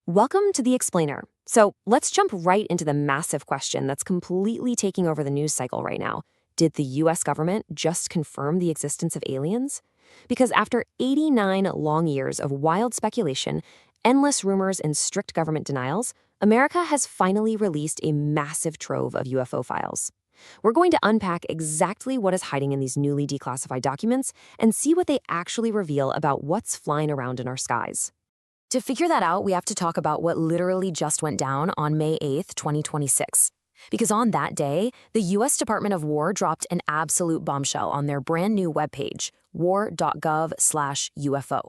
Welcome to The Explainer. So let's jump right into the massive question that's completely taking over the news cycle right now. Did the US government just confirm the existence of aliens? Because after 89 long years of wild speculation, endless rumors, and strict government denials, America has finally released a massive trove of UFO files. We're going to unpack exactly what is hiding in these newly declassified documents and see what they actually reveal about what's flying around in our skies. To figure that out, we have to talk about what literally just went down on May 8th, 2026. Because on that day, the U.S. Department of War dropped an absolute bombshell on their brand new webpage, war.gov/UFO.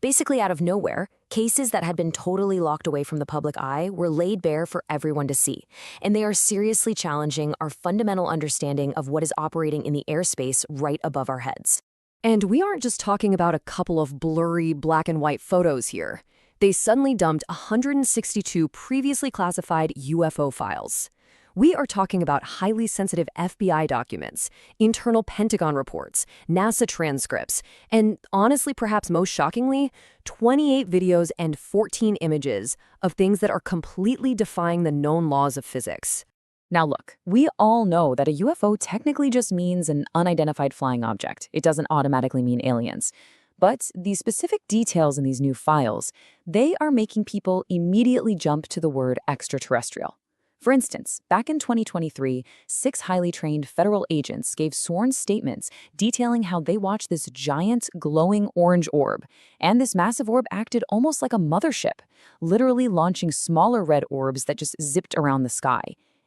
Basically, out of nowhere, cases that had been totally locked away from the public eye were laid bare for everyone to see, and they are seriously challenging our fundamental understanding of what is operating in the airspace right above our heads. And we aren't just talking about a couple of blurry black and white photos here. They suddenly dumped 162 previously classified UFO files. We are talking about highly sensitive FBI documents, internal Pentagon reports, NASA transcripts, and honestly, perhaps most shockingly, 28 videos and 14 images of things that are completely defying the known laws of physics. Now look, we all know that a UFO technically just means an unidentified flying object. It doesn't automatically mean aliens. But the specific details in these new files, they are making people immediately jump to the word extraterrestrial. For instance, back in 2023, 6 highly trained federal agents gave sworn statements detailing how they watched this giant glowing orange orb, and this massive orb acted almost like a mothership, literally launching smaller red orbs that just zipped around the sky.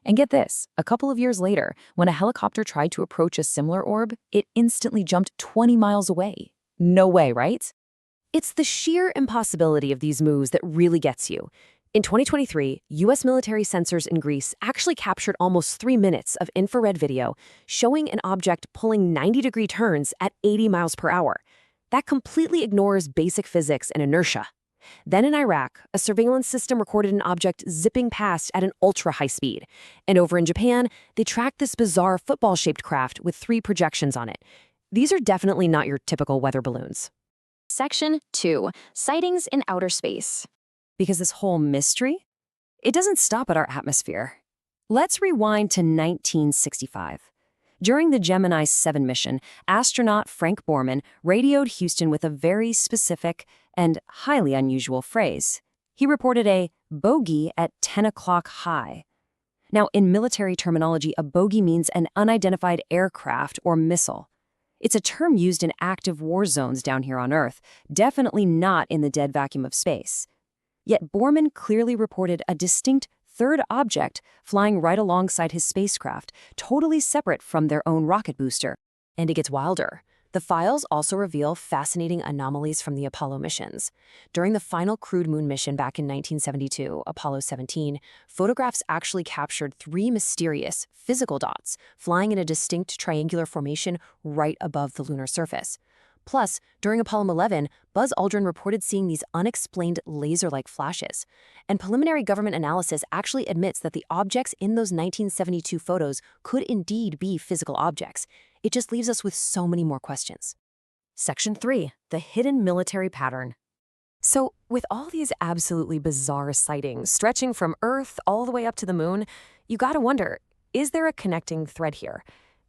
And get this, a couple of years later, when a helicopter tried to approach a similar orb, it instantly jumped 20 miles away. No way, right? It's the sheer impossibility of these moves that really gets you. In 2023, U.S. military sensors in Greece actually captured almost 3 minutes of infrared video showing an object pulling 90-degree turns at 80 miles per hour. That completely ignores basic physics and inertia. Then in Iraq, a surveillance system recorded an object zipping past at an ultra-high speed. And over in Japan, they tracked this bizarre football-shaped craft with 3 projections on it. These are definitely not your typical weather balloons. Section 2. Sightings in outer space. Because this whole mystery, it doesn't stop at our atmosphere. Let's rewind to 1965. During the Gemini 7 mission, astronaut Frank Borman radioed Houston with a very specific and highly unusual phrase. He reported a bogey at 10 o'clock high. Now, in military terminology, a bogey means an unidentified aircraft or missile. It's a term used in active war zones down here on Earth, definitely not in the dead vacuum of space. Yet Borman clearly reported a distinct third object flying right alongside his spacecraft, totally separate from their own rocket booster. And it gets wilder. The files also reveal fascinating anomalies from the Apollo missions. During the final crewed moon mission back in 1972, Apollo 17, photographs actually captured 3 mysterious, physical dots flying in a distinct triangular formation right above the lunar surface. Plus, during Apollo 11, Buzz Aldrin reported seeing these unexplained laser-like flashes. And preliminary government analysis actually admits that the objects in those 1972 photos could indeed be physical objects. It just leaves us with so many more questions. Section 3. The hidden military pattern. So, with all these absolutely bizarre sightings stretching from Earth all the way up to the moon, you gotta wonder, is there a connecting thread here?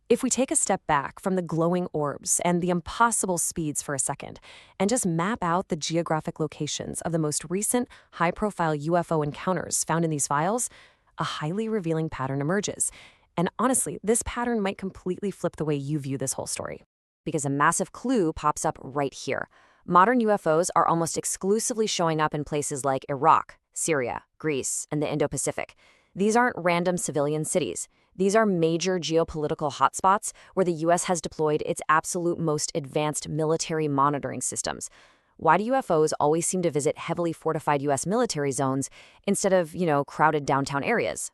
If we take a step back from the glowing orbs and the impossible speeds for a second, and just map out the geographic locations of the most recent high-profile UFO encounters found in these files, a highly revealing pattern emerges. And honestly, this pattern might completely flip the way you view this whole story. Because a massive clue pops up right here. Modern UFOs are almost exclusively showing up in places like Iraq, Syria, Greece, and the Indo-Pacific. These aren't random civilian cities. These are major geopolitical hotspots where the U.S. has deployed its absolute most advanced military monitoring systems. Why do UFOs always seem to visit heavily fortified U.S. military zones instead of, crowded downtown areas?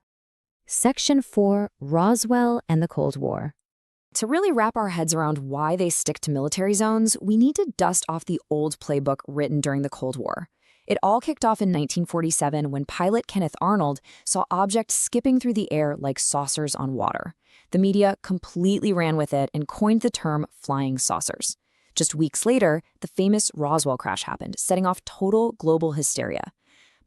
Section 4. Roswell and the Cold War. To really wrap our heads around why they stick to military zones, we need to dust off the old playbook written during the Cold War. It all kicked off in 1947 when pilot Kenneth Arnold saw objects skipping through the air like saucers on water. The media completely ran with it and coined the term flying saucers. Just weeks later, the famous Roswell crash happened, setting off total global hysteria.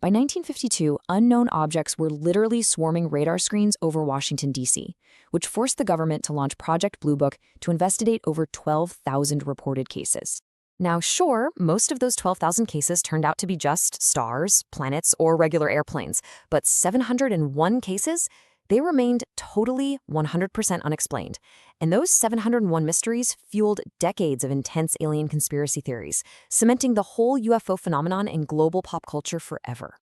By 1952, unknown objects were literally swarming radar screens over Washington, D.C., which forced the government to launch Project Blue Book to investigate over 12,000 reported cases. Now, sure, most of those 12,000 cases turned out to be just stars, planets, or regular airplanes, but 701 cases, they remained totally 100% unexplained. And those 701 mysteries fueled decades of intense alien conspiracy theories, cementing the whole UFO phenomenon in global pop culture forever.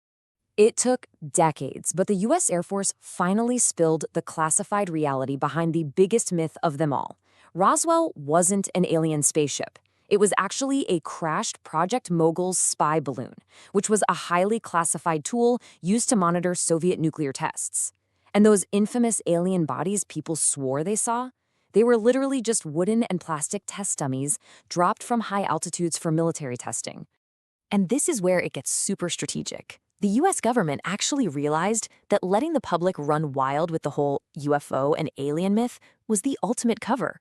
It took decades, but the U.S. Air Force finally spilled the classified reality behind the biggest myth of them all. Roswell wasn't an alien spaceship. It was actually a crashed Project Mogul's spy balloon, which was a highly classified tool used to monitor Soviet nuclear tests. And those infamous alien bodies people swore they saw, they were literally just wooden and plastic test dummies dropped from high altitudes for military testing. And this is where it gets super strategic. The US government actually realized that letting the public run wild with the whole UFO and alien myth was the ultimate cover.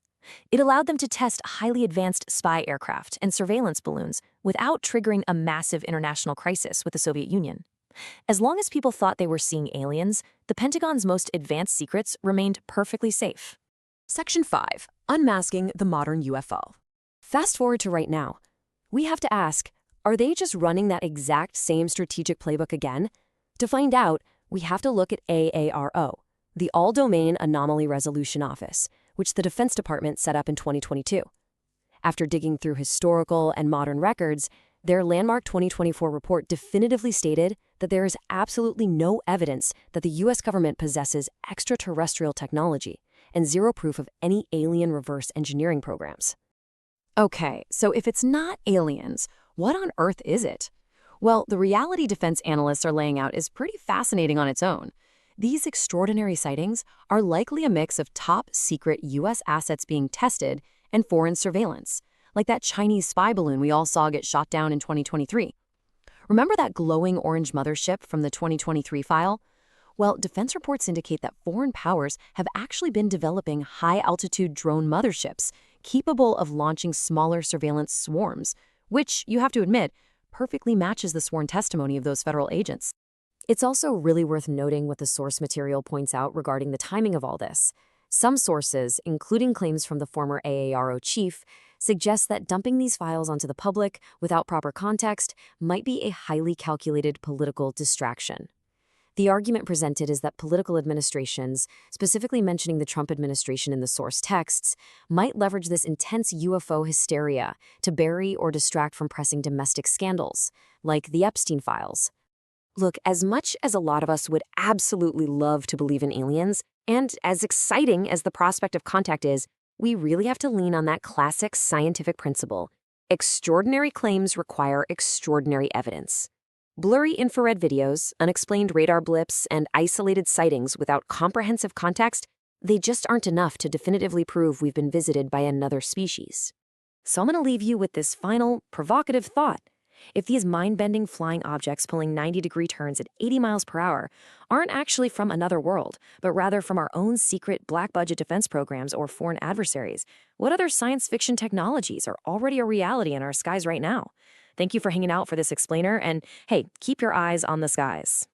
It allowed them to test highly advanced spy aircraft and surveillance balloons without triggering a massive international crisis with the Soviet Union. As long as people thought they were seeing aliens, the Pentagon's most advanced secrets remained perfectly safe. Section 5. Unmasking the modern UFO. Fast forward to right now. We have to ask, are they just running that exact same strategic playbook again? To find out, we have to look at AARO, the All-Domain Anomaly Resolution Office, which the Defense Department set up in 2022. After digging through historical and modern records, their landmark 2024 report definitively stated that there is absolutely no evidence that the U.S. government possesses extraterrestrial technology and zero proof of any alien reverse engineering programs. Okay, so if it's not aliens, what on earth is it? Well, the reality defense analysts are laying out is pretty fascinating on its own. These extraordinary sightings are likely a mix of top-secret U.S. assets being tested and foreign surveillance, like that Chinese spy balloon we all saw get shot down in 2023. Remember that glowing orange mothership from the 2023 file? Well, defense reports indicate that foreign powers have actually been developing high-altitude drone motherships capable of launching smaller surveillance swarms, which, you have to admit, perfectly matches the sworn testimony of those federal agents. It's also really worth noting what the source material points out regarding the timing of all this. Some sources, including claims from the former AARO chief, suggest that dumping these files onto the public without proper context might be a highly calculated political distraction. The argument presented is that political administrations, specifically mentioning the Trump administration in the source texts, might leverage this intense UFO hysteria to bury or distract from pressing domestic scandals, like the Epstein files. Look, as much as a lot of us would absolutely love to believe in aliens, and as exciting as the prospect of contact is, we really have to lean on that classic scientific principle. Extraordinary claims require extraordinary evidence. Blurry infrared videos, unexplained radar blips, and isolated sightings without comprehensive context, they just aren't enough to definitively prove we've been visited by another species. So I'm going to leave you with this final, provocative thought. If these mind-bending flying objects pulling 90-degree turns at 80 miles per hour aren't actually from another world, but rather from our own secret black-budget defense programs or foreign adversaries, what other science fiction technologies are already a reality in our skies right now? Thank you for hanging out for this explainer, and hey, keep your eyes on the skies.